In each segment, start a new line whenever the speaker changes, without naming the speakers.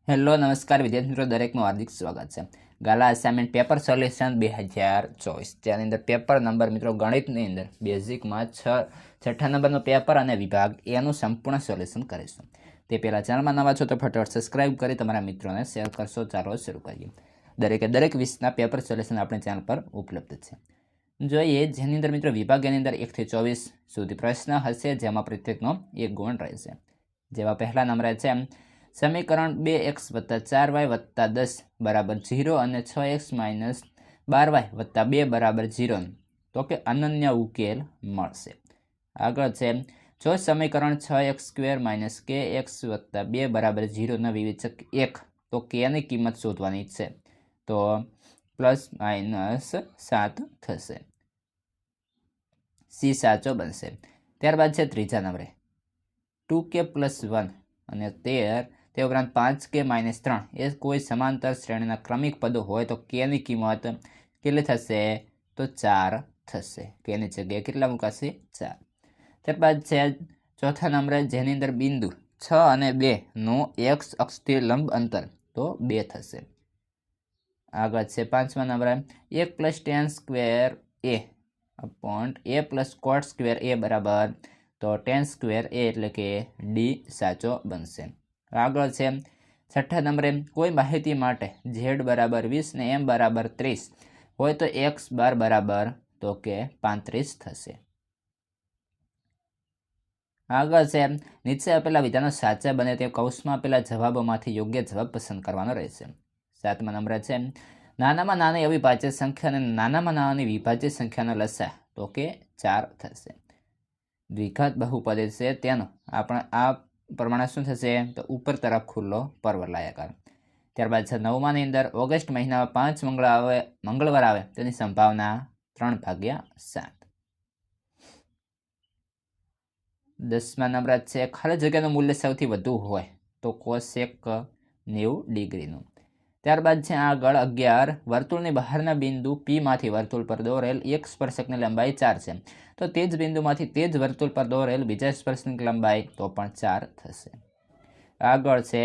Hello નમસ્કાર વિદ્યાર્થી મિત્રો, દરેકનું હાર્દિક સ્વાગત છે. ગાલા અસાઇનમેન્ટ પેપર સોલ્યુશન 2024 તેની અંદર પેપર નંબર મિત્રો ગણિતની અંદર બેઝિકમાં છઠ્ઠા નંબરનો પેપર અને વિભાગ એનું સંપૂર્ણ સોલ્યુશન કરીશું. તે પહેલાં ચેનલમાં નવા છો તો ફટાફટ સબસ્ક્રાઇબ કરી તમારા મિત્રોને શેર કરશો. ચાલો શરૂ કરીએ. દરેક વિષયના પેપર સોલ્યુશન આપણી ચેનલ પર ઉપલબ્ધ છે. જોઈએ જેની અંદર મિત્રો વિભાગ એની અંદર 1 થી 24 સુધી પ્રશ્ન હશે, જેમાં પ્રત્યેકનો 1 ગુણ રહેશે. જેવા પહેલા નંબરે છે સમીકરણ 2x + 4y + 10 = 0 અને 6x - 12y + 2 = 0, તો કે અનન્ય ઉકેલ મળશે. આગળ છે જો સમીકરણ 6x² - kx + 2 = 0 ના વિવેચક 1, તો k ની કિંમત શોધવાની છે, તો ±7 થશે. સી સાચો બનશે. ત્યારબાદ છે ત્રીજા નંબરે 2k + 1 અને 13 તે ઉપરાંત 5k - 3 એ કોઈ સમાંતર શ્રેણીના ક્રમિક પદો હોય તો k ની કિંમત કેટલી થશે, તો 4 થશે. k ની જગ્યાએ કેટલા મુકાશે, 4. ત્યારબાદ છે ચોથા નંબરે જેની અંદર બિંદુ 6 અને 2 નું x અક્ષથી લંબ અંતર, તો 2 થશે. આગળ છે પાંચમા નંબરે 1 + tan² a + cot² બરાબર, તો tan² એટલે કે ડી સાચો બનશે. આગળ છે છઠ્ઠા નંબરે કોઈ માહિતી માટે z = 20 ને m = 30 હોય તો x બાર બરાબર, તો કે 35 થશે. આગળ છે નીચે આપેલા વિધાનો સાચા બને તે કૌંસમાં આપેલા જવાબોમાંથી યોગ્ય જવાબ પસંદ કરવાનો રહેશે. સાતમા નંબરે છે નાનામાં નાની અવિભાજ્ય સંખ્યા અને નાનામાં નાની વિભાજ્ય સંખ્યાનો લસા, તો કે 4 થશે. દ્વિઘાત બહુપદી છે તેનો આપણે આ પ્રમાણે શું થશે, તો ઉપર તરફ ખુલ્લો પરવલયાકાર. ત્યારબાદ છે નવમાની અંદર ઓગસ્ટ મહિનામાં 5 મંગળવાર આવે તેની સંભાવના 3/7. 10મા નંબર છે ખાલી જગ્યાનું મૂલ્ય સૌથી વધુ હોય તો cosec 90 ડિગ્રીનું. ત્યારબાદ છે આગળ 11 વર્તુળની બહારના બિંદુ P માંથી વર્તુળ પર દોરેલ એક સ્પર્શકની લંબાઈ 4 છે, તો તે જ બિંદુમાંથી તે જ વર્તુળ પર દોરેલ બીજા સ્પર્શકની લંબાઈ તો પણ 4 થશે. આગળ છે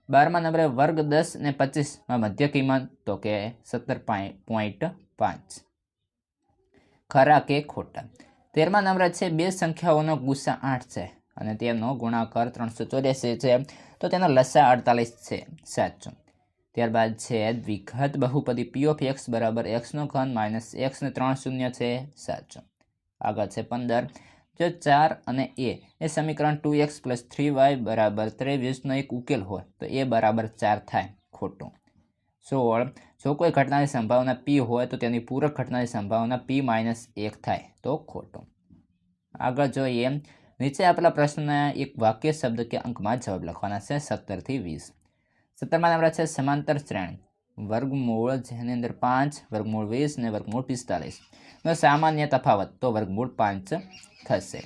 12મા નંબરે વર્ગ 10 અને 25માં મધ્ય કિંમત, તો કે 17.5. ખરા કે ખોટા. 13મા નંબરે છે બે સંખ્યાઓનો ગુસા 8 છે અને તેનો ગુણાકાર 384 છે, તો તેનો લસા 48 છે, સાચું. ત્યારબાદ છે દ્વિઘાત બહુપદી p(x) = x3 - x ને 3 શૂન્ય છે, સાચું. આગળ છે 15 જો 4 અને a એ સમીકરણ 2x + 3y = 23નો એક ઉકેલ હોય તો a બરાબર 4 થાય, ખોટું. 16 જો કોઈ ઘટનાની સંભાવના p હોય તો તેની પૂરક ઘટનાની સંભાવના p - 1 થાય, તો ખોટું. આગળ જોઈએ નીચે આપેલા પ્રશ્નના એક વાક્ય શબ્દ કે અંકમાં જવાબ લખવાના છે 17 થી 20. 17મા નંબર છે સમાંતર શ્રેણી વર્ગમૂળ જેની અંદર 5 વર્ગમૂળ 20 અને વર્ગમૂળ 45 નો સામાન્ય તફાવત, તો વર્ગમૂળ 5 થશે.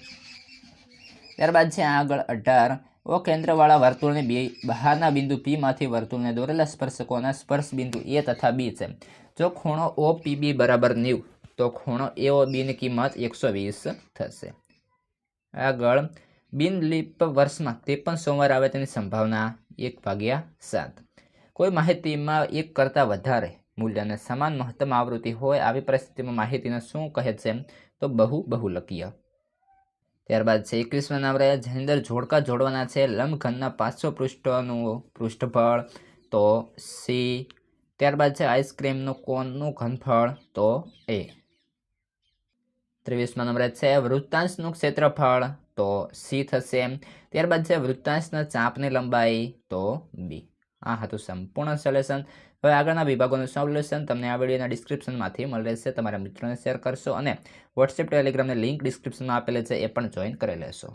ત્યારબાદ છે આગળ 18 ઓ કેન્દ્રવાળા વર્તુળની બહારના બિંદુ P માંથી વર્તુળને દોરેલા સ્પર્શકોના સ્પર્શ બિંદુ A તથા B છે. જો ખૂણો OPB = 90, તો ખૂણો AOB ની કિંમત 120 થશે. આગળ બિનલીપ વર્ષમાં 53 સોમવાર આવે તેની સંભાવના 1/7. કોઈ માહિતીમાં 1 કરતાં વધારે મૂલ્ય અને સમાન મહત્તમ આવૃત્તિ હોય આવી પરિસ્થિતિમાં માહિતીને શું કહે છે, તો બહુલકીય. ત્યારબાદ છે 21મા નંબરે જેની અંદર જોડકા જોડવાના છે લંબઘનના 500 પૃષ્ઠોનું પૃષ્ઠફળ, તો C. ત્યારબાદ છે આઈસ્ક્રીમનું કોનનું ઘનફળ, તો A. 23મા નંબરે છે વૃત્તાંશનું ક્ષેત્રફળ, તો C થશે. ત્યારબાદ છે વૃત્તાંશના ચાપની લંબાઈ, તો B. આ હતું સંપૂર્ણ સોલ્યુશન. હવે આગળના વિભાગોનું સોલ્યુશન તમને આ વિડીયોના ડિસ્ક્રિપ્શનમાંથી મળી રહેશે. તમારા મિત્રોને શેર કરશો અને વોટ્સએપ ટેલિગ્રામની લિંક ડિસ્ક્રિપ્શનમાં આપેલી છે, એ પણ જોઈન કરી લેશો.